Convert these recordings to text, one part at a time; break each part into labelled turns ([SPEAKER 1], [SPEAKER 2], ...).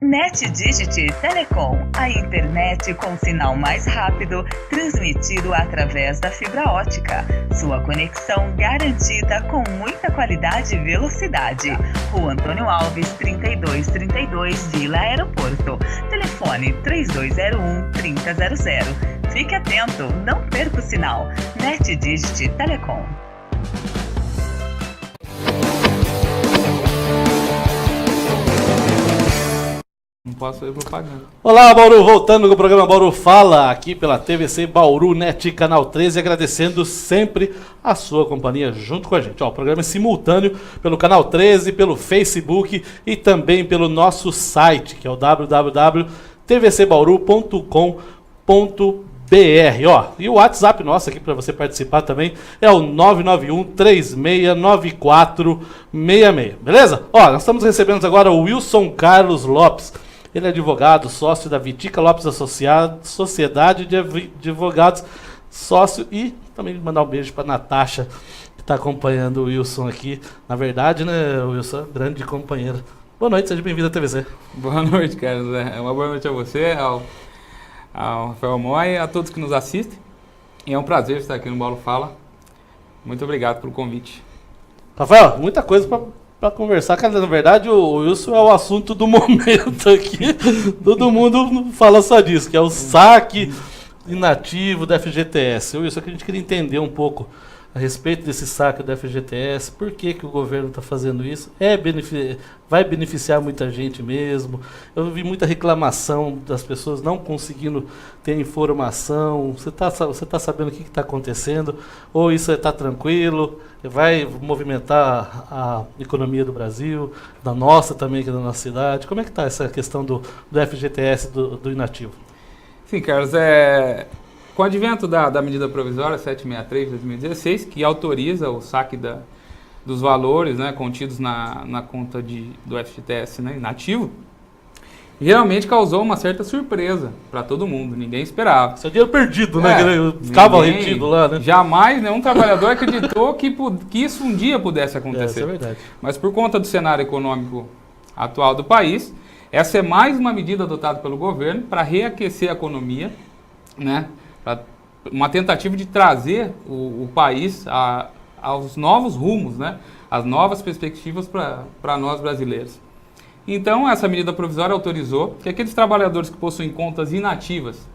[SPEAKER 1] NetDigit Telecom, a internet com sinal mais rápido, transmitido através da fibra ótica. Sua conexão garantida com muita qualidade e velocidade. Rua Antônio Alves, 3232, Vila Aeroporto. Telefone 3201-3000. Fique atento, não perca o sinal. NetDigit Telecom.
[SPEAKER 2] Não posso fazer propaganda.
[SPEAKER 3] Olá, Bauru, voltando com o programa Bauru Fala, aqui pela TVC Bauru Net, Canal 13, agradecendo sempre a sua companhia junto com a gente. Ó, o programa é simultâneo pelo Canal 13, pelo Facebook e também pelo nosso site, que é o www.tvcbauru.com.br. Ó, e o WhatsApp nosso aqui para você participar também é o 991-369466, beleza? Ó, nós estamos recebendo agora o Wilson Carlos Lopes. Ele é advogado, sócio da Vitica Lopes Associados, Sociedade de Advogados, sócio, e também mandar um beijo para Natasha, que está acompanhando o Wilson aqui. Na verdade, né, Wilson, grande companheiro. Boa noite, seja bem-vindo à TVC.
[SPEAKER 2] Boa noite, Carlos. Uma boa noite a você, ao Rafael Moy e a todos que nos assistem. E é um prazer estar aqui no Bauru Fala. Muito obrigado pelo convite.
[SPEAKER 3] Rafael, muita coisa para conversar, cara. Na verdade, o Wilson é o assunto do momento aqui. Todo mundo fala só disso, que é o saque inativo da FGTS. Wilson, que a gente queria entender um pouco a respeito desse saque da FGTS, por que o governo está fazendo isso? Vai beneficiar muita gente mesmo? Eu vi muita reclamação das pessoas não conseguindo ter informação. Você tá sabendo o que está acontecendo? Ou isso está tranquilo? Vai movimentar a economia do Brasil, da nossa também, aqui da nossa cidade? Como é que está essa questão do FGTS, do inativo?
[SPEAKER 2] Sim, Carlos, com o advento da medida provisória 763 de 2016, que autoriza o saque dos valores, né, contidos na conta do FGTS, né, inativo, realmente causou uma certa surpresa para todo mundo. Ninguém esperava.
[SPEAKER 3] Isso é dinheiro perdido, né? Ficava retido lá, né?
[SPEAKER 2] Jamais nenhum trabalhador acreditou que isso um dia pudesse acontecer.
[SPEAKER 3] Isso é verdade.
[SPEAKER 2] Mas por conta do cenário econômico atual do país, essa é mais uma medida adotada pelo governo para reaquecer a economia, né? Uma tentativa de trazer o país aos novos rumos, né? As novas perspectivas para nós brasileiros. Então, essa medida provisória autorizou que aqueles trabalhadores que possuem contas inativas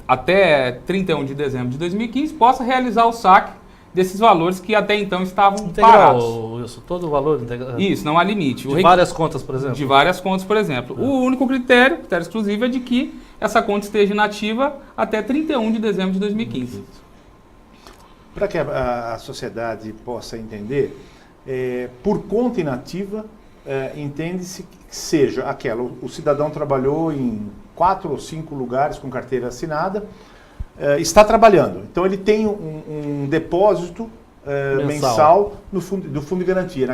[SPEAKER 2] até 31 de dezembro de 2015 possam realizar o saque desses valores que até então estavam parados.
[SPEAKER 3] Isso, todo o valor integral?
[SPEAKER 2] Isso, não há limite.
[SPEAKER 3] De várias contas, por exemplo?
[SPEAKER 2] De várias contas, por exemplo. O único critério exclusivo é de que essa conta esteja inativa até 31 de dezembro de 2015.
[SPEAKER 4] Para que a sociedade possa entender, por conta inativa, entende-se que seja aquela, o cidadão trabalhou em 4 ou 5 lugares com carteira assinada, está trabalhando. Então ele tem um depósito mensal do fundo de garantia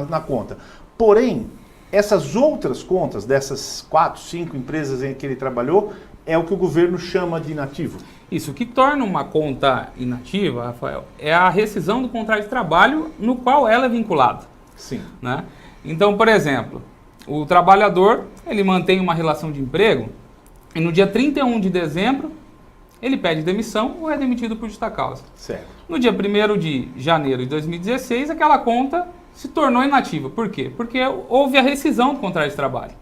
[SPEAKER 4] na conta. Porém, essas outras contas dessas 4, 5 empresas em que ele trabalhou é o que o governo chama de inativo.
[SPEAKER 2] Isso, o que torna uma conta inativa, Rafael, é a rescisão do contrato de trabalho no qual ela é vinculada.
[SPEAKER 4] Sim.
[SPEAKER 2] Né? Então, por exemplo, o trabalhador ele mantém uma relação de emprego e no dia 31 de dezembro ele pede demissão ou é demitido por justa causa.
[SPEAKER 4] Certo.
[SPEAKER 2] No dia 1º de janeiro de 2016, aquela conta se tornou inativa. Por quê? Porque houve a rescisão do contrato de trabalho.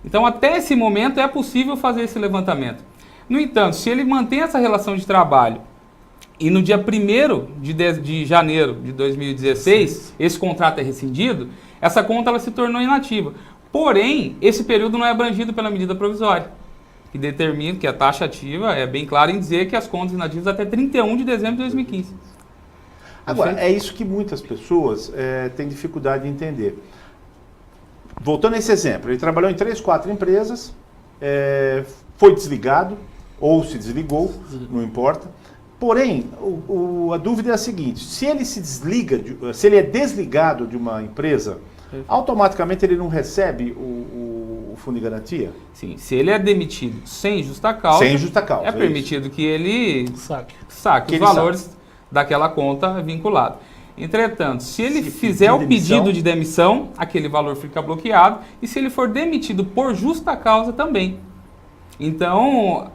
[SPEAKER 2] Então, até esse momento é possível fazer esse levantamento. No entanto, se ele mantém essa relação de trabalho e no dia 1º de janeiro de 2016, esse contrato é rescindido, essa conta ela se tornou inativa. Porém, esse período não é abrangido pela medida provisória, que determina que a taxa ativa é bem clara em dizer que as contas inativas até 31 de dezembro de 2015.
[SPEAKER 4] Agora, é isso que muitas pessoas têm dificuldade de entender. Voltando a esse exemplo, ele trabalhou em 3, 4 empresas, foi desligado, ou se desligou, não importa. Porém, a dúvida é a seguinte: se ele se ele é desligado de uma empresa, automaticamente ele não recebe o fundo de garantia?
[SPEAKER 2] Sim, se ele é demitido sem justa causa, é permitido que ele saque os valores daquela conta vinculada. Entretanto, se ele
[SPEAKER 4] Se
[SPEAKER 2] fizer
[SPEAKER 4] pedir
[SPEAKER 2] o
[SPEAKER 4] demissão-
[SPEAKER 2] pedido de demissão, aquele valor fica bloqueado. E se ele for demitido por justa causa também. Então,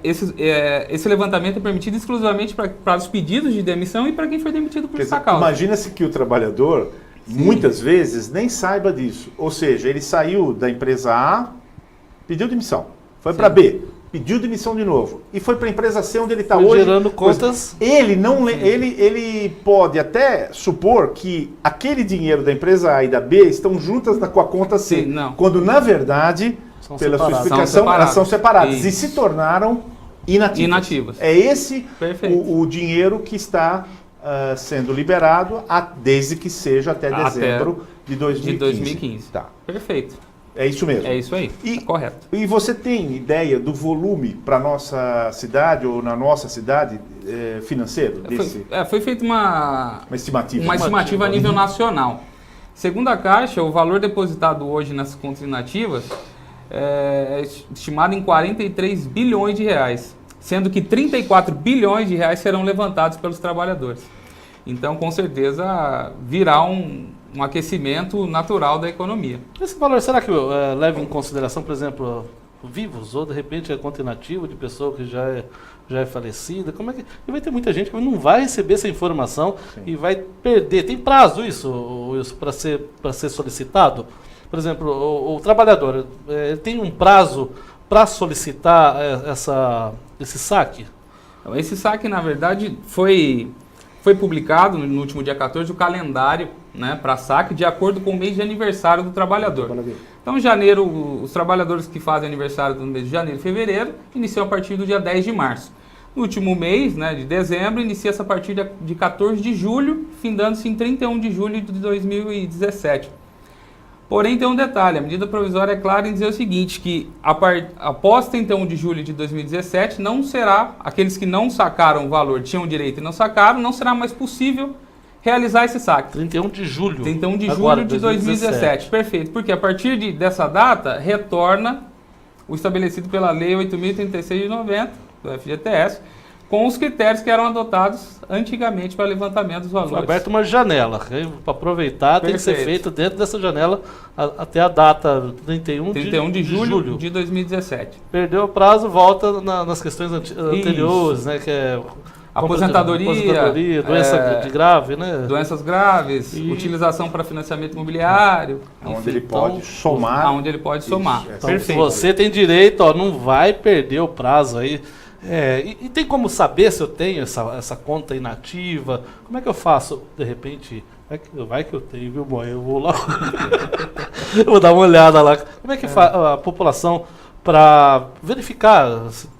[SPEAKER 2] esse levantamento é permitido exclusivamente para os pedidos de demissão e para quem foi demitido por
[SPEAKER 4] Quer
[SPEAKER 2] justa
[SPEAKER 4] dizer,
[SPEAKER 2] causa.
[SPEAKER 4] imagina-se que o trabalhador, muitas vezes, nem saiba disso. Ou seja, ele saiu da empresa A, pediu demissão. Foi para B, pediu demissão de novo. E foi para a empresa C, onde ele está
[SPEAKER 3] Foi
[SPEAKER 4] hoje.
[SPEAKER 3] gerando contas.
[SPEAKER 4] Ele pode até supor que aquele dinheiro da empresa A e da B estão juntas com a conta C.
[SPEAKER 2] Sim, não.
[SPEAKER 4] Quando, na verdade,
[SPEAKER 3] São
[SPEAKER 4] pela sua
[SPEAKER 3] separadas.
[SPEAKER 4] explicação,
[SPEAKER 2] São
[SPEAKER 4] elas são separadas.
[SPEAKER 2] separadas.
[SPEAKER 4] E se tornaram inativas.
[SPEAKER 2] Inativas.
[SPEAKER 4] É esse
[SPEAKER 2] Perfeito.
[SPEAKER 4] o dinheiro que está sendo liberado desde que seja até
[SPEAKER 2] Até
[SPEAKER 4] dezembro de 2015.
[SPEAKER 2] de 2015.
[SPEAKER 4] Tá.
[SPEAKER 2] Perfeito.
[SPEAKER 4] É isso mesmo.
[SPEAKER 2] É isso aí.
[SPEAKER 4] E-
[SPEAKER 2] Tá correto.
[SPEAKER 4] E você tem ideia do volume para nossa cidade ou na nossa cidade financeiro?
[SPEAKER 2] Foi feita uma
[SPEAKER 4] Uma estimativa.
[SPEAKER 2] estimativa a nível nacional. Segundo a Caixa, o valor depositado hoje nas contas inativas é estimado em 43 bilhões de reais, sendo que 34 bilhões de reais serão levantados pelos trabalhadores. Então, com certeza, virá um aquecimento natural da economia.
[SPEAKER 3] Esse valor, será que leva em consideração, por exemplo, vivos ou de repente a conta inativa de pessoa que já é falecida? Como é que... E vai ter muita gente que não vai receber essa informação e vai perder. Tem prazo isso para ser solicitado? Por exemplo, o trabalhador ele tem um prazo para solicitar esse saque?
[SPEAKER 2] Então, esse saque, na verdade, foi publicado no último dia 14 o calendário, né, para saque de acordo com o mês de aniversário do trabalhador. Então, em janeiro, os trabalhadores que fazem aniversário no mês de janeiro e fevereiro iniciam a partir do dia 10 de março. No último mês, né, de dezembro, inicia-se a partir de 14 de julho, findando-se em 31 de julho de 2017. Porém, tem um detalhe, a medida provisória é clara em dizer o seguinte, que após 31 de julho de 2017, não será, aqueles que não sacaram o valor, tinham direito e não sacaram, não será mais possível realizar esse saque.
[SPEAKER 3] 31 de julho.
[SPEAKER 2] 31 de
[SPEAKER 3] Agora,
[SPEAKER 2] julho de 2017. Perfeito, porque a partir dessa data, retorna o estabelecido pela Lei 8.036 de 90, do FGTS, com os critérios que eram adotados antigamente para levantamento dos valores.
[SPEAKER 3] Foi aberta uma janela, para aproveitar, tem que ser
[SPEAKER 2] Perfeito.
[SPEAKER 3] feito dentro dessa janela até a data 31
[SPEAKER 2] de julho de 2017.
[SPEAKER 3] Perdeu o prazo, volta nas questões anteriores, né, que é
[SPEAKER 2] Aposentadoria,
[SPEAKER 3] doença de grave, né?
[SPEAKER 2] Doenças graves,
[SPEAKER 3] E-
[SPEAKER 2] utilização para financiamento imobiliário,
[SPEAKER 4] Onde
[SPEAKER 2] enfim,
[SPEAKER 4] ele pode somar.
[SPEAKER 2] aonde ele pode somar.
[SPEAKER 4] Isso,
[SPEAKER 3] Então,
[SPEAKER 2] Perfeito.
[SPEAKER 3] você tem direito, não vai perder o prazo aí. E tem como saber se eu tenho essa conta inativa? Como é que eu faço? De repente, vai que eu tenho, viu, boy? Eu vou lá. Eu vou dar uma olhada lá. Como é que a população, para verificar,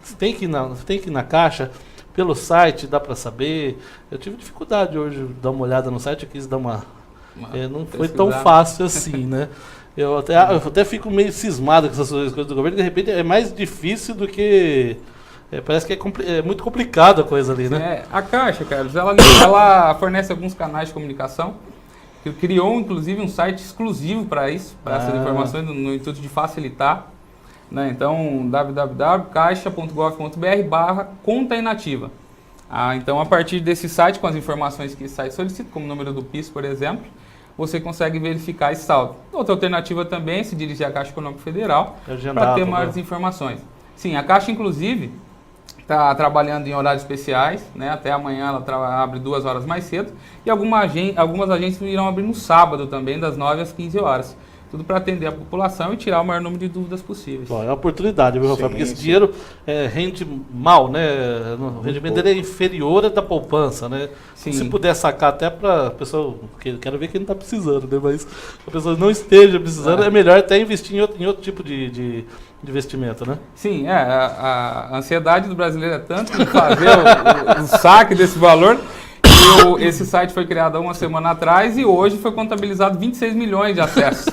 [SPEAKER 3] se tem que ir na Caixa, pelo site, dá para saber? Eu tive dificuldade hoje de dar uma olhada no site, eu quis dar não foi tão
[SPEAKER 2] pesquisar.
[SPEAKER 3] fácil assim, né? Eu até fico meio cismado com essas coisas do governo, de repente é mais difícil do que... parece que é muito complicado a coisa ali, né?
[SPEAKER 2] A Caixa, Carlos, ela fornece alguns canais de comunicação, que criou inclusive um site exclusivo para isso, para essas informações, no intuito de facilitar. Né? Então, www.caixa.gov.br/conta inativa. Então, a partir desse site, com as informações que esse site solicita, como o número do PIS, por exemplo, você consegue verificar esse saldo. Outra alternativa também é se dirigir à Caixa Econômica Federal para ter maiores informações. Sim, a Caixa, inclusive, está trabalhando em horários especiais, né? Até amanhã ela abre 2 horas mais cedo, e algumas agências irão abrir no sábado também, das 9 às 15 horas. Tudo para atender a população e tirar o maior número de dúvidas possíveis.
[SPEAKER 3] Bom, é uma oportunidade, viu, Rafael?
[SPEAKER 4] Sim,
[SPEAKER 3] Porque esse
[SPEAKER 4] sim.
[SPEAKER 3] dinheiro rende mal, né? O rendimento dele é inferior ao da poupança, né?
[SPEAKER 2] Sim.
[SPEAKER 3] Se puder sacar até para a pessoa, quero ver quem não está precisando, né? Mas a pessoa não esteja precisando, é melhor até investir em outro tipo de investimento, né?
[SPEAKER 2] Sim, a ansiedade do brasileiro é tanto em fazer o saque desse valor. Esse site foi criado há uma semana atrás e hoje foi contabilizado 26 milhões de acessos.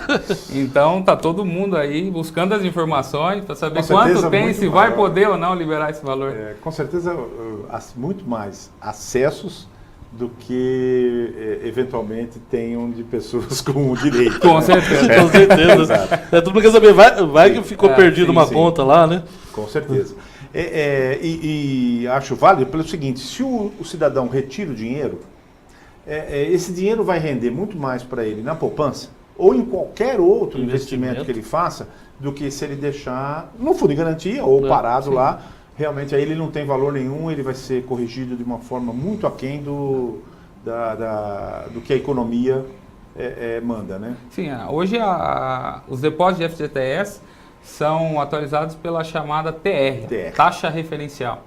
[SPEAKER 2] Então tá todo mundo aí buscando as informações para saber
[SPEAKER 4] Com certeza,
[SPEAKER 2] quanto tem,
[SPEAKER 4] muito
[SPEAKER 2] se vai
[SPEAKER 4] maior.
[SPEAKER 2] poder ou não liberar esse valor.
[SPEAKER 4] Com certeza, muito mais acessos do que eventualmente tenham de pessoas com o direito.
[SPEAKER 2] Com certeza.
[SPEAKER 3] Com certeza.
[SPEAKER 4] Exato.
[SPEAKER 3] Todo mundo quer saber, vai que ficou perdido
[SPEAKER 4] sim,
[SPEAKER 3] uma
[SPEAKER 4] sim.
[SPEAKER 3] conta lá, né?
[SPEAKER 4] Com certeza. E acho válido pelo seguinte, se o cidadão retira o dinheiro, esse dinheiro vai render muito mais para ele na poupança ou em qualquer outro investimento que ele faça do que se ele deixar no fundo de garantia ou parado lá. Realmente aí ele não tem valor nenhum, ele vai ser corrigido de uma forma muito aquém do que a economia manda, né?
[SPEAKER 2] Sim, hoje os depósitos de FGTS são atualizados pela chamada TR, taxa referencial.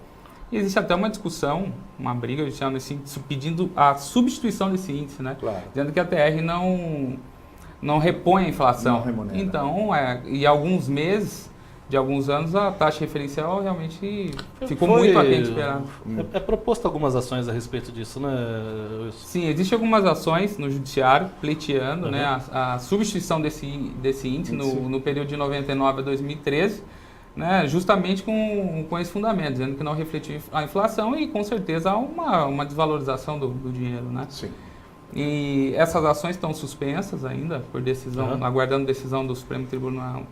[SPEAKER 2] E existe até uma discussão, uma briga judicial nesse índice, pedindo a substituição desse índice, né?
[SPEAKER 4] Claro.
[SPEAKER 2] Dizendo que a TR não repõe a inflação.
[SPEAKER 4] Não remunera.
[SPEAKER 2] Então, e alguns meses, de alguns anos, a taxa referencial realmente ficou muito aquém esperado.
[SPEAKER 3] É proposto algumas ações a respeito disso, né, Wilson?
[SPEAKER 2] Sim, existem algumas ações no judiciário pleiteando né, a substituição desse índice no período de 99 a 2013, né, justamente com esse fundamento, dizendo que não refletiu a inflação e com certeza há uma desvalorização do dinheiro, né?
[SPEAKER 4] Sim.
[SPEAKER 2] E essas ações estão suspensas ainda por decisão, aguardando decisão do Supremo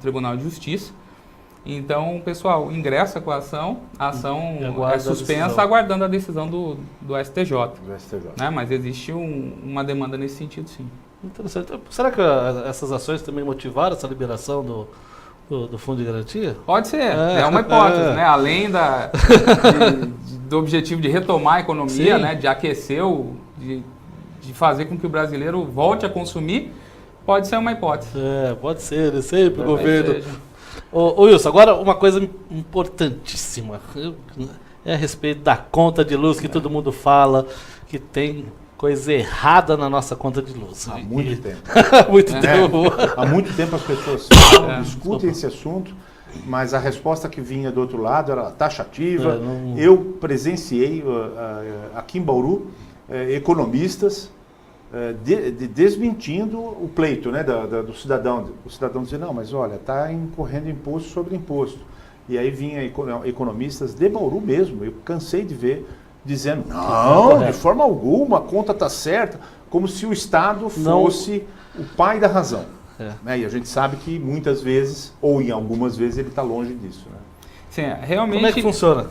[SPEAKER 2] Tribunal de Justiça. Então, o pessoal ingressa com a ação é suspensa, aguardando a decisão do STJ. Né? Mas existe uma demanda nesse sentido, sim.
[SPEAKER 3] Interessante. Será que essas ações também motivaram essa liberação do Fundo de Garantia?
[SPEAKER 2] Pode ser, é uma hipótese. Né? Além do objetivo de retomar a economia, né? De aquecer, de fazer com que o brasileiro volte a consumir, pode ser uma hipótese.
[SPEAKER 3] Pode ser, sempre o governo... Ô Wilson, agora uma coisa importantíssima é a respeito da conta de luz que todo mundo fala que tem coisa errada na nossa conta de luz.
[SPEAKER 4] Há muito tempo.
[SPEAKER 3] Há
[SPEAKER 4] muito tempo as pessoas discutem esse assunto, mas a resposta que vinha do outro lado era taxativa. Eu presenciei aqui em Bauru economistas desmentindo o pleito, né, do cidadão. O cidadão dizia, não, mas olha, está incorrendo imposto sobre imposto. E aí vinha economistas de Bauru mesmo, eu cansei de ver, dizendo, não, de forma alguma, a conta está certa, como se o Estado fosse o pai da razão. Né? E a gente sabe que muitas vezes, ou em algumas vezes, ele está longe disso. Né?
[SPEAKER 2] Sim, realmente...
[SPEAKER 3] Como é que funciona?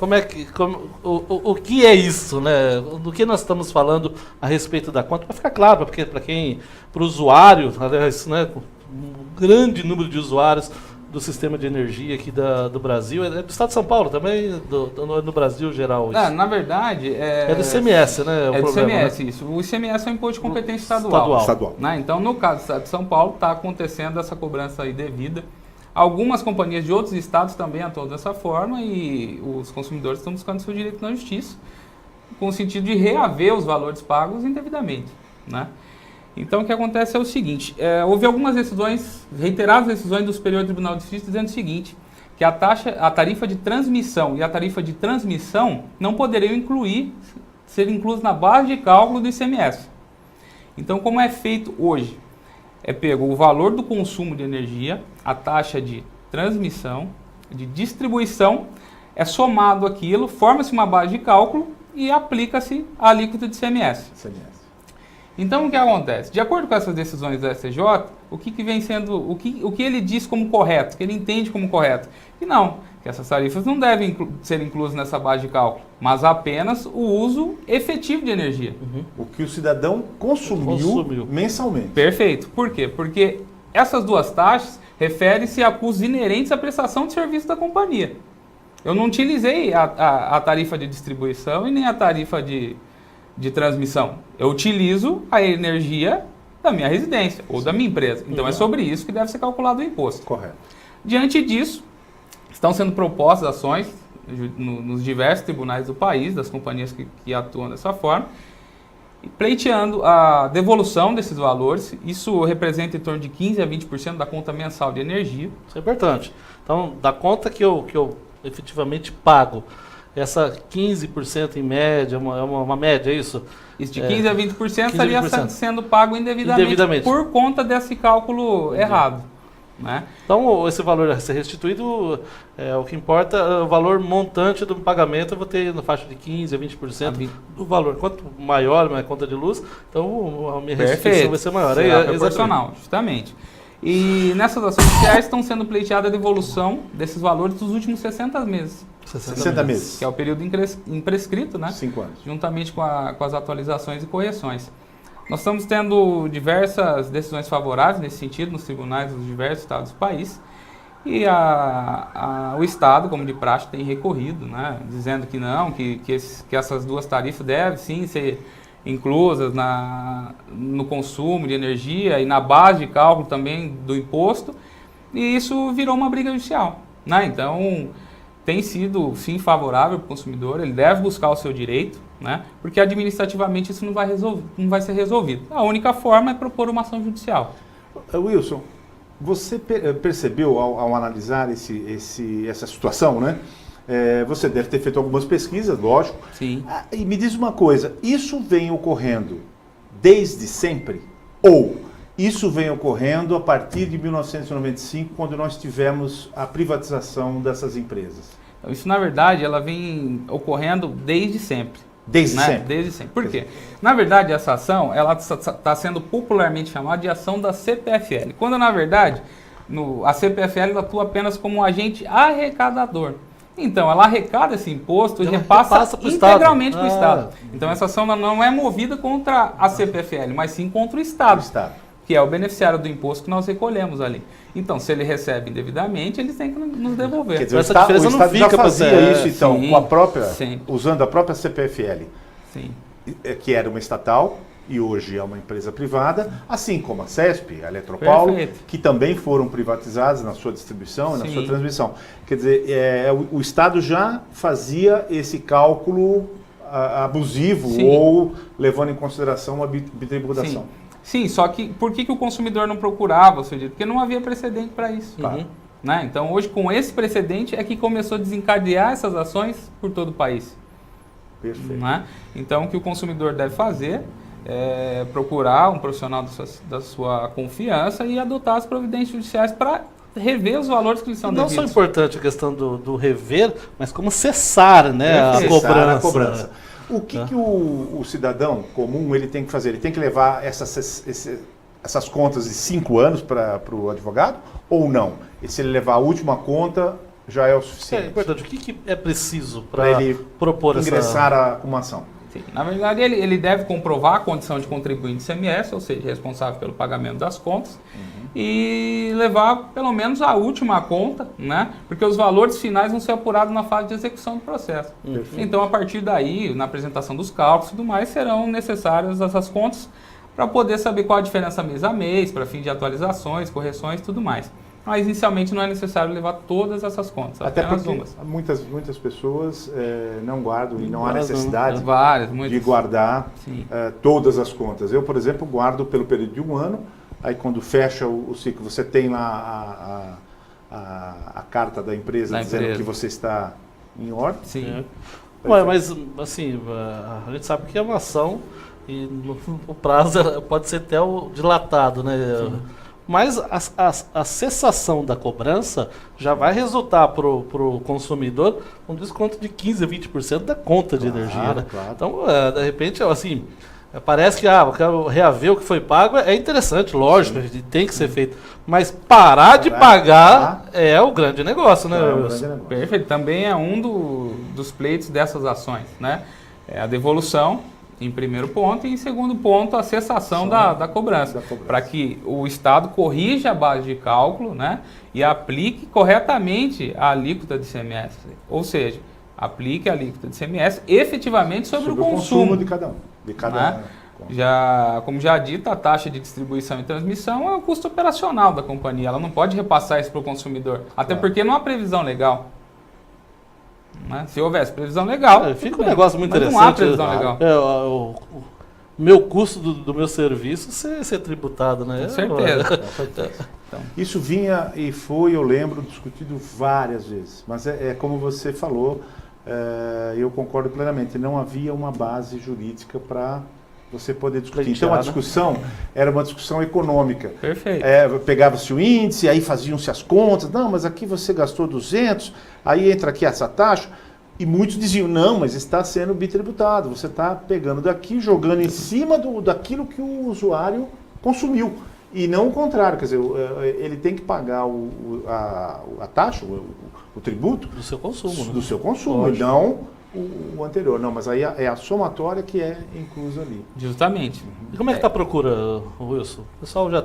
[SPEAKER 3] O que é isso, né? Do que nós estamos falando a respeito da conta? Para ficar claro, porque para o usuário, aliás, né, um grande número de usuários do sistema de energia aqui do Brasil, é do Estado de São Paulo também, no Brasil geral. Isso.
[SPEAKER 2] Na verdade... É
[SPEAKER 3] do ICMS, né?
[SPEAKER 2] É do ICMS, né? Isso. O ICMS é um imposto de competência estadual. Né? Então, no caso do Estado de São Paulo, está acontecendo essa cobrança aí devida. Algumas companhias de outros estados também atuam dessa forma e os consumidores estão buscando seu direito na justiça, com o sentido de reaver os valores pagos indevidamente. Né? Então, o que acontece é o seguinte, houve algumas decisões, reiteradas decisões do Superior Tribunal de Justiça dizendo o seguinte, que a tarifa de transmissão e a tarifa de transmissão não poderiam ser inclusas na base de cálculo do ICMS. Então, como é feito hoje? É pego o valor do consumo de energia, a taxa de transmissão, de distribuição, é somado aquilo, forma-se uma base de cálculo e aplica-se a alíquota de ICMS. Então, o que acontece? De acordo com essas decisões do STJ, o que vem sendo, o que ele diz como correto, que ele entende como correto? Que não, que essas tarifas não devem ser inclusas nessa base de cálculo, mas apenas o uso efetivo de energia.
[SPEAKER 4] O que o cidadão consumiu mensalmente.
[SPEAKER 2] Perfeito. Por quê? Porque essas duas taxas referem-se a custos inerentes à prestação de serviço da companhia. Eu não utilizei a tarifa de distribuição e nem a tarifa de transmissão. Eu utilizo a energia da minha residência ou da minha empresa. Então é sobre isso que deve ser calculado o imposto.
[SPEAKER 4] Correto.
[SPEAKER 2] Diante disso, estão sendo propostas ações nos diversos tribunais do país, das companhias que atuam dessa forma, pleiteando a devolução desses valores. Isso representa em torno de 15% a 20% da conta mensal de energia.
[SPEAKER 3] Isso é importante. Então, da conta que eu efetivamente pago, essa 15% em média, é uma média, é isso?
[SPEAKER 2] Isso de 15% a 20% estaria sendo pago indevidamente por conta desse cálculo errado. Né?
[SPEAKER 3] Então, esse valor a ser restituído, o que importa é o valor montante do pagamento. Eu vou ter na faixa de 15% a 20% do valor. Quanto maior a minha conta de luz, então a minha restituição vai ser maior.
[SPEAKER 2] Será proporcional, justamente. E nessas ações judiciais estão sendo pleiteada a devolução desses valores dos últimos 60 meses.
[SPEAKER 4] 60 meses.
[SPEAKER 2] Que é o período imprescrito, né?
[SPEAKER 4] 5 anos.
[SPEAKER 2] Juntamente com as atualizações e correções. Nós estamos tendo diversas decisões favoráveis nesse sentido nos tribunais dos diversos estados do país. E o Estado, como de praxe, tem recorrido, né, dizendo que não, que essas duas tarifas devem sim ser inclusas no consumo de energia e na base de cálculo também do imposto. E isso virou uma briga judicial, né? Então, tem sido sim favorável para o consumidor, ele deve buscar o seu direito, né? Porque administrativamente isso não vai ser resolvido. A única forma é propor uma ação judicial.
[SPEAKER 4] Wilson, você percebeu ao analisar essa situação, né? Você deve ter feito algumas pesquisas, lógico.
[SPEAKER 2] Sim.
[SPEAKER 4] E me diz uma coisa, isso vem ocorrendo desde sempre? Ou isso vem ocorrendo a partir de 1995, quando nós tivemos a privatização dessas empresas?
[SPEAKER 2] Então, isso, na verdade, ela vem ocorrendo desde sempre.
[SPEAKER 4] Desde
[SPEAKER 2] né?
[SPEAKER 4] sempre?
[SPEAKER 2] Desde sempre. Por quê? Na verdade, essa ação ela está sendo popularmente chamada de ação da CPFL. Quando, na verdade, a CPFL atua apenas como um agente arrecadador. Então, ela arrecada esse imposto e repassa integralmente para o Estado. Então, essa ação não é movida contra a CPFL, mas sim contra o Estado, que é o beneficiário do imposto que nós recolhemos ali. Então, se ele recebe indevidamente, eles têm que nos devolver.
[SPEAKER 4] Quer dizer, essa diferença o Estado já fazia isso, então,
[SPEAKER 2] sim,
[SPEAKER 4] com a própria,
[SPEAKER 2] sim.
[SPEAKER 4] usando a própria CPFL,
[SPEAKER 2] Sim.
[SPEAKER 4] que era uma estatal e hoje é uma empresa privada, assim como a CESP, a Eletropaulo,
[SPEAKER 2] Perfeito.
[SPEAKER 4] que também foram privatizadas na sua distribuição e na
[SPEAKER 2] Sim.
[SPEAKER 4] sua transmissão. Quer dizer, o Estado já fazia esse cálculo abusivo
[SPEAKER 2] Sim.
[SPEAKER 4] ou levando em consideração a bitributação.
[SPEAKER 2] Sim, só que por que o consumidor não procurava, seu dito? Porque não havia precedente para isso.
[SPEAKER 4] Claro.
[SPEAKER 2] Né? Então, hoje, com esse precedente, é que começou a desencadear essas ações por todo o país.
[SPEAKER 4] Perfeito.
[SPEAKER 2] Né? Então, o que o consumidor deve fazer é procurar um profissional da sua confiança e adotar as providências judiciais para rever os valores que lhes são devidos.
[SPEAKER 3] Não só importante a questão do rever, mas como cessar, né, a cobrança.
[SPEAKER 4] O que o cidadão comum ele tem que fazer? Ele tem que levar essas contas de 5 anos para o advogado ou não? E se ele levar a última conta, já é o suficiente?
[SPEAKER 3] É importante. O que é preciso
[SPEAKER 4] para ele
[SPEAKER 3] propor
[SPEAKER 4] ingressar uma ação?
[SPEAKER 2] Sim. Na verdade, ele deve comprovar a condição de contribuinte ICMS, ou seja, responsável pelo pagamento das contas, e levar pelo menos a última conta, né? Porque os valores finais vão ser apurados na fase de execução do processo. Então, a partir daí, na apresentação dos cálculos e tudo mais, serão necessárias essas contas para poder saber qual a diferença mês a mês, para fim de atualizações, correções e tudo mais. Mas, inicialmente, não é necessário levar todas essas contas,
[SPEAKER 4] até
[SPEAKER 2] apenas
[SPEAKER 4] porque
[SPEAKER 2] umas.
[SPEAKER 4] muitas pessoas não guardam e não há necessidade
[SPEAKER 2] Muitas.
[SPEAKER 4] de guardar
[SPEAKER 2] Sim.
[SPEAKER 4] todas as contas. Eu, por exemplo, guardo pelo período de 1 ano, aí quando fecha o ciclo, você tem lá a carta da empresa dizendo que você está em ordem.
[SPEAKER 2] Sim.
[SPEAKER 3] Ué, mas, assim, a gente sabe que é uma ação e o prazo pode ser até dilatado, né? Sim. Mas a cessação da cobrança já vai resultar para o consumidor um desconto de 15% a 20% da conta de energia. Né?
[SPEAKER 4] Claro.
[SPEAKER 3] Então, de repente, assim, parece que eu quero reaver o que foi pago. É interessante, lógico, tem que ser feito. Mas parar de pagar é o grande negócio, né?
[SPEAKER 2] Perfeito. Também é um dos pleitos dessas ações, né? É a devolução, em primeiro ponto, e em segundo ponto, a cessação da cobrança, para que o Estado corrija a base de cálculo, né, e aplique corretamente a alíquota de ICMS, ou seja, aplique a alíquota de ICMS efetivamente sobre o consumo
[SPEAKER 4] de cada um.
[SPEAKER 2] Né? Como já dito, a taxa de distribuição e transmissão é o custo operacional da companhia, ela não pode repassar isso para o consumidor, até porque não há previsão legal. Né? Se houvesse previsão legal,
[SPEAKER 3] fica um negócio muito interessante.
[SPEAKER 2] Não há previsão legal.
[SPEAKER 3] O meu custo do meu serviço ser tributado, né?
[SPEAKER 2] Com certeza.
[SPEAKER 4] Então. Isso vinha e foi, eu lembro, discutido várias vezes. Mas é como você falou, eu concordo plenamente. Não havia uma base jurídica para você poder discutir. Então a discussão era uma discussão econômica.
[SPEAKER 2] Perfeito.
[SPEAKER 4] Pegava-se o índice, aí faziam-se as contas. Não, mas aqui você gastou 200, aí entra aqui essa taxa. E muitos diziam, não, mas está sendo bitributado. Você está pegando daqui, jogando em cima daquilo que o usuário consumiu. E não o contrário, quer dizer, ele tem que pagar a taxa, o tributo
[SPEAKER 3] do seu consumo.
[SPEAKER 4] Do seu consumo, e não o anterior. Não, mas aí é a somatória que é inclusa ali.
[SPEAKER 2] Justamente.
[SPEAKER 3] E como é que está a procura, Wilson? O pessoal já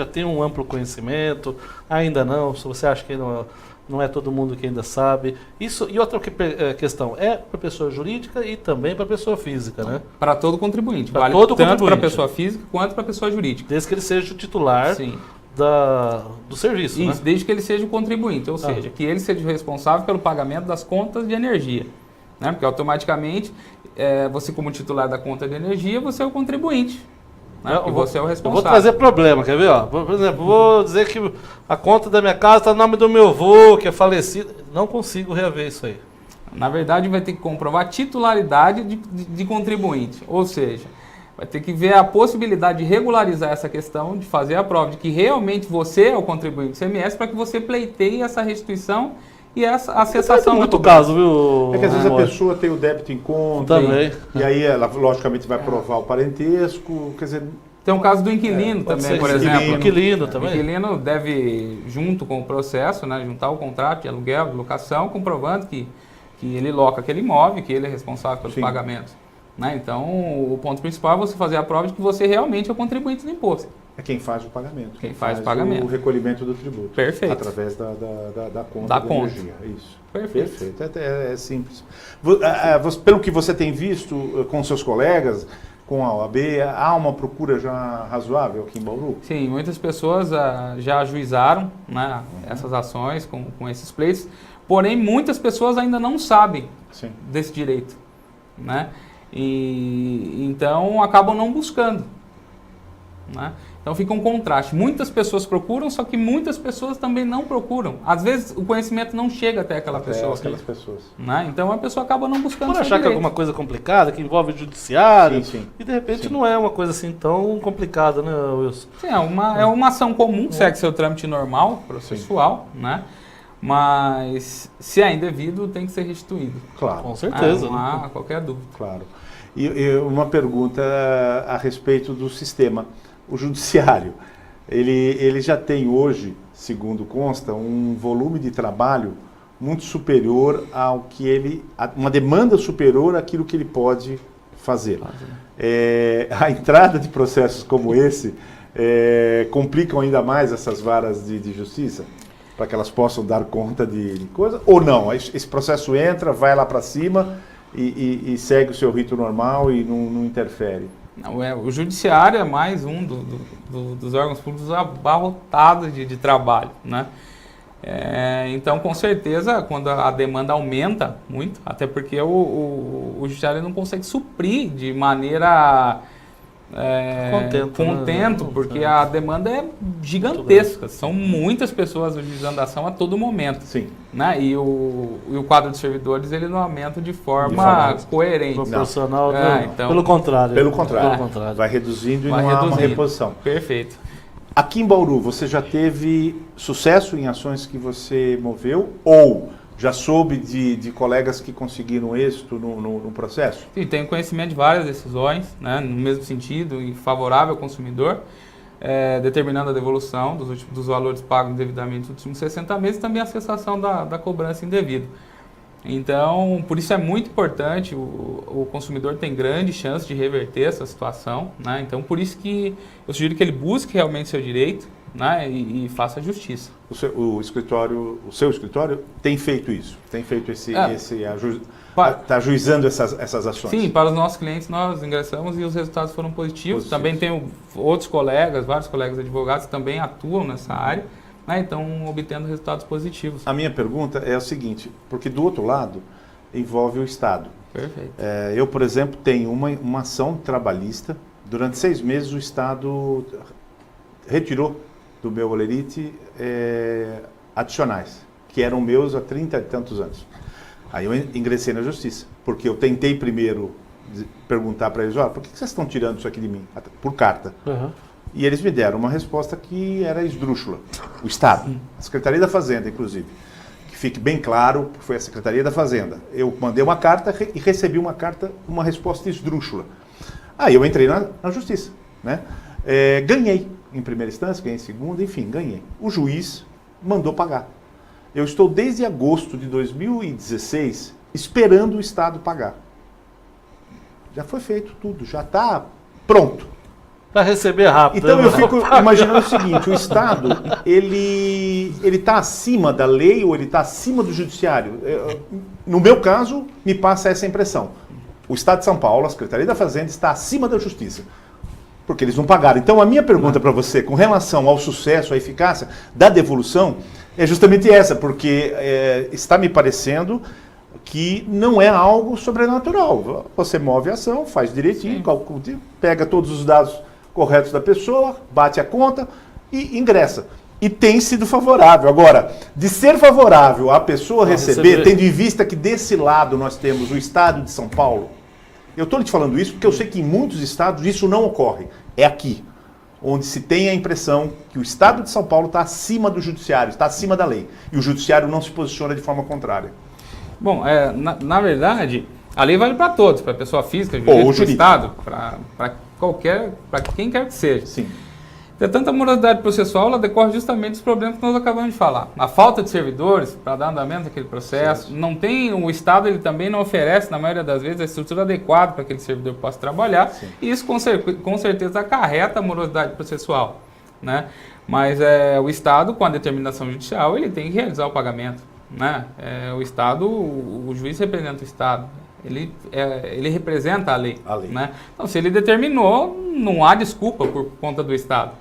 [SPEAKER 3] tem um amplo conhecimento, ainda não, se você acha que não é todo mundo que ainda sabe. Isso, e outra questão, é para pessoa jurídica e também para pessoa física, né?
[SPEAKER 2] Para todo contribuinte.
[SPEAKER 3] Pra
[SPEAKER 2] Vale
[SPEAKER 3] todo
[SPEAKER 2] tanto para
[SPEAKER 3] contribuinte.
[SPEAKER 2] pessoa física quanto para pessoa jurídica.
[SPEAKER 3] Desde que ele seja o titular
[SPEAKER 2] Sim.
[SPEAKER 3] do serviço,
[SPEAKER 2] Isso,
[SPEAKER 3] né?
[SPEAKER 2] desde que ele seja o contribuinte, ou seja, que ele seja o responsável pelo pagamento das contas de energia. Né? Porque automaticamente, você como titular da conta de energia, você é o contribuinte. Né? Porque você é o
[SPEAKER 3] Eu
[SPEAKER 2] responsável.
[SPEAKER 3] vou trazer problema, quer ver? Ó? Por exemplo, vou dizer que a conta da minha casa está no nome do meu avô, que é falecido. Não consigo reaver isso aí.
[SPEAKER 2] Na verdade, vai ter que comprovar a titularidade de contribuinte. Ou seja, vai ter que ver a possibilidade de regularizar essa questão, de fazer a prova de que realmente você é o contribuinte do ICMS para que você pleiteie essa restituição e a cessação
[SPEAKER 3] muito
[SPEAKER 2] da cobrança.
[SPEAKER 3] caso, viu?
[SPEAKER 4] É que às vezes a
[SPEAKER 3] Amor?
[SPEAKER 4] pessoa tem o débito em conta,
[SPEAKER 3] Também.
[SPEAKER 4] e aí ela logicamente vai provar o parentesco, quer dizer,
[SPEAKER 2] Tem o caso do inquilino
[SPEAKER 3] Pode
[SPEAKER 2] também,
[SPEAKER 3] ser
[SPEAKER 2] por
[SPEAKER 3] inquilino,
[SPEAKER 2] exemplo.
[SPEAKER 3] inquilino
[SPEAKER 2] O
[SPEAKER 3] também.
[SPEAKER 2] inquilino deve, junto com o processo, né, juntar o contrato de aluguel, de locação, comprovando que ele loca aquele imóvel, que ele é responsável pelos
[SPEAKER 4] Sim.
[SPEAKER 2] pagamentos. Né? Então, o ponto principal é você fazer a prova de que você realmente é o contribuinte do imposto.
[SPEAKER 4] é quem faz o pagamento.
[SPEAKER 2] Quem faz o pagamento.
[SPEAKER 4] O recolhimento do tributo.
[SPEAKER 2] Perfeito.
[SPEAKER 4] Através da conta
[SPEAKER 2] Da
[SPEAKER 4] de
[SPEAKER 2] conta.
[SPEAKER 4] energia. Isso.
[SPEAKER 2] Perfeito.
[SPEAKER 4] É simples. Pelo que você tem visto com seus colegas, com a OAB, há uma procura já razoável aqui em Bauru?
[SPEAKER 2] Sim, muitas pessoas já ajuizaram, né, essas ações com esses pleitos, porém muitas pessoas ainda não sabem
[SPEAKER 4] Sim.
[SPEAKER 2] desse direito, né? E então acabam não buscando, né? Então fica um contraste. Muitas pessoas procuram, só que muitas pessoas também não procuram. Às vezes o conhecimento não chega até aquela pessoa,
[SPEAKER 4] Aquelas pessoas.
[SPEAKER 2] né? Então a pessoa acaba não buscando.
[SPEAKER 3] Por
[SPEAKER 2] seu
[SPEAKER 3] achar que é
[SPEAKER 2] direito.
[SPEAKER 3] alguma coisa complicada, que envolve o judiciário,
[SPEAKER 4] Sim, sim.
[SPEAKER 3] e de repente
[SPEAKER 4] Sim.
[SPEAKER 3] não é uma coisa assim tão complicada, né, Wilson?
[SPEAKER 2] Sim, é uma ação comum, segue seu trâmite normal, processual, né? Mas se é indevido, tem que ser restituído.
[SPEAKER 4] Claro.
[SPEAKER 3] Com certeza.
[SPEAKER 2] Não
[SPEAKER 3] né?
[SPEAKER 2] há qualquer dúvida.
[SPEAKER 4] Claro. E uma pergunta a respeito do sistema. O judiciário, ele já tem hoje, segundo consta, um volume de trabalho muito superior ao que uma demanda superior àquilo que ele pode fazer. A entrada de processos como esse complicam ainda mais essas varas de justiça? Para que elas possam dar conta de coisa? Ou não? Esse processo entra, vai lá para cima e segue o seu rito normal e não interfere?
[SPEAKER 2] Não, o judiciário é mais um dos órgãos públicos abarrotados de trabalho, né? Então, com certeza, quando a demanda aumenta muito, até porque o judiciário não consegue suprir de maneira contento,
[SPEAKER 3] né?
[SPEAKER 2] porque a demanda é gigantesca. São muitas pessoas ajuizando a ação a todo momento.
[SPEAKER 4] Sim.
[SPEAKER 2] Né? E o quadro de servidores ele não aumenta de forma coerente.
[SPEAKER 3] Proporcional,
[SPEAKER 2] então,
[SPEAKER 3] pelo contrário.
[SPEAKER 4] Pelo contrário.
[SPEAKER 3] Pelo contrário.
[SPEAKER 4] Vai reduzindo e
[SPEAKER 2] Vai
[SPEAKER 4] não há uma
[SPEAKER 2] reduzindo.
[SPEAKER 4] reposição.
[SPEAKER 2] Perfeito.
[SPEAKER 4] Aqui em Bauru, você já teve sucesso em ações que você moveu ou já soube de colegas que conseguiram êxito no processo?
[SPEAKER 2] Sim, tenho conhecimento de várias decisões, né, no mesmo sentido e favorável ao consumidor, determinando a devolução dos valores pagos indevidamente nos últimos 60 meses e também a cessação da cobrança indevida. Então, por isso é muito importante, o consumidor tem grande chance de reverter essa situação, né? Então, por isso que eu sugiro que ele busque realmente seu direito, né, e faça justiça.
[SPEAKER 4] O seu escritório tem feito isso? Tem feito está ajuizando essas ações?
[SPEAKER 2] Sim, para os nossos clientes nós ingressamos e os resultados foram positivos.
[SPEAKER 4] Positivos.
[SPEAKER 2] Também tenho outros colegas, vários colegas advogados que também atuam nessa área, né, estão obtendo resultados positivos.
[SPEAKER 4] A minha pergunta é o seguinte, porque do outro lado envolve o Estado.
[SPEAKER 2] Perfeito.
[SPEAKER 4] Eu, por exemplo, tenho uma ação trabalhista. Durante 6 meses o Estado retirou do meu olerite adicionais, que eram meus há 30 e tantos anos. Aí eu ingressei na justiça, porque eu tentei primeiro perguntar para eles, por que vocês estão tirando isso aqui de mim? Por carta.
[SPEAKER 3] Uhum.
[SPEAKER 4] E eles me deram uma resposta que era esdrúxula. O Estado, a Secretaria da Fazenda, inclusive. Que fique bem claro, foi a Secretaria da Fazenda. Eu mandei uma carta e recebi uma resposta esdrúxula. Aí eu entrei na justiça, né? Ganhei em primeira instância, ganhei em segunda, enfim, ganhei. O juiz mandou pagar. Eu estou desde agosto de 2016 esperando o Estado pagar. Já foi feito tudo, já está pronto.
[SPEAKER 3] Para receber rápido.
[SPEAKER 4] Então eu fico imaginando o seguinte, o Estado, ele está acima da lei ou ele está acima do judiciário? No meu caso, me passa essa impressão. O Estado de São Paulo, a Secretaria da Fazenda, está acima da Justiça. Porque eles não pagaram. Então a minha pergunta para você, com relação ao sucesso, à eficácia da devolução, é justamente essa, porque está me parecendo que não é algo sobrenatural. Você move a ação, faz direitinho, calcula, pega todos os dados corretos da pessoa, bate a conta e ingressa. E tem sido favorável. Agora, de ser favorável a pessoa receber, tendo em vista que desse lado nós temos o Estado de São Paulo, eu estou te falando isso porque eu sei que em muitos estados isso não ocorre. É aqui, onde se tem a impressão que o Estado de São Paulo está acima do judiciário, está acima da lei. E o judiciário não se posiciona de forma contrária.
[SPEAKER 2] Bom, na verdade, a lei vale para todos, para a pessoa física, para o Estado, para quem quer que seja.
[SPEAKER 4] Sim.
[SPEAKER 2] Portanto, a morosidade processual ela decorre justamente dos problemas que nós acabamos de falar. A falta de servidores para dar andamento àquele processo, não tem, o Estado ele também não oferece, na maioria das vezes, a estrutura adequada para que aquele servidor possa trabalhar, e isso com certeza acarreta a morosidade processual, né? Mas o Estado, com a determinação judicial, ele tem que realizar o pagamento, né? O Estado, o juiz representa o Estado. Ele representa a lei. Né? Então, se ele determinou, não há desculpa por conta do Estado.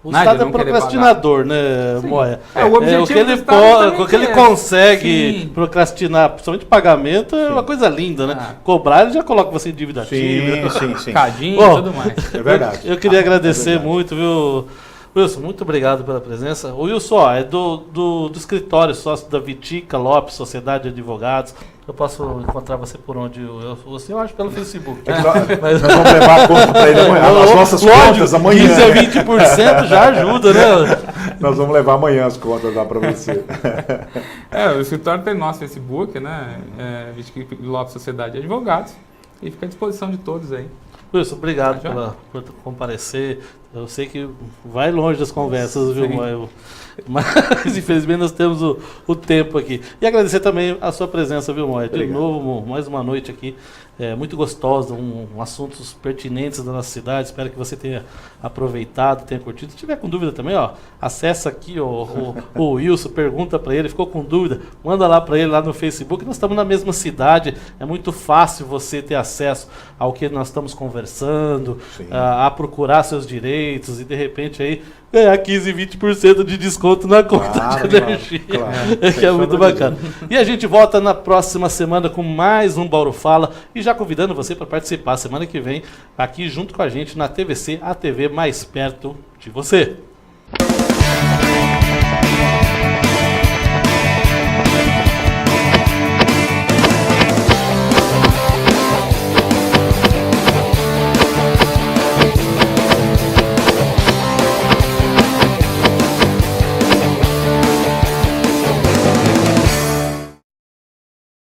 [SPEAKER 3] O Estado é procrastinador, né, Moia?
[SPEAKER 2] O objetivo
[SPEAKER 3] o que ele consegue procrastinar, principalmente pagamento, é uma coisa linda, né? Cobrar, ele já coloca você em dívida ativa.
[SPEAKER 4] Sim.
[SPEAKER 2] Cadinho e tudo mais.
[SPEAKER 4] É verdade.
[SPEAKER 3] Eu queria agradecer muito, viu, Wilson? Muito obrigado pela presença. O Wilson, é do escritório sócio da Vitica Lopes, Sociedade de Advogados. Eu posso encontrar você por onde? Eu acho pelo Facebook.
[SPEAKER 4] Nós vamos levar a conta para ele amanhã. As nossas contas amanhã.
[SPEAKER 3] 15 a 20% já ajuda, né?
[SPEAKER 4] Nós vamos levar amanhã as contas lá para você.
[SPEAKER 2] O escritório tem nosso Facebook, né? Vitica Lopes Sociedade de Advogados. E fica à disposição de todos aí.
[SPEAKER 3] Wilson, obrigado por comparecer. Eu sei que vai longe das conversas, viu, mas infelizmente nós temos o tempo aqui. E agradecer também a sua presença, viu, Moia? De novo, mais uma noite aqui, muito gostosa, assuntos pertinentes da nossa cidade. Espero que você tenha aproveitado, tenha curtido. Se tiver com dúvida também, acessa aqui o Wilson, pergunta para ele, ficou com dúvida, manda lá para ele lá no Facebook. Nós estamos na mesma cidade, é muito fácil você ter acesso ao que nós estamos conversando, a procurar seus direitos e de repente aí ganhar 15, 20% de desconto na conta de energia. Que é muito bacana. E a gente volta na próxima semana com mais um Bauru Fala e já convidando você para participar semana que vem aqui junto com a gente na TVC, a TV mais perto de você.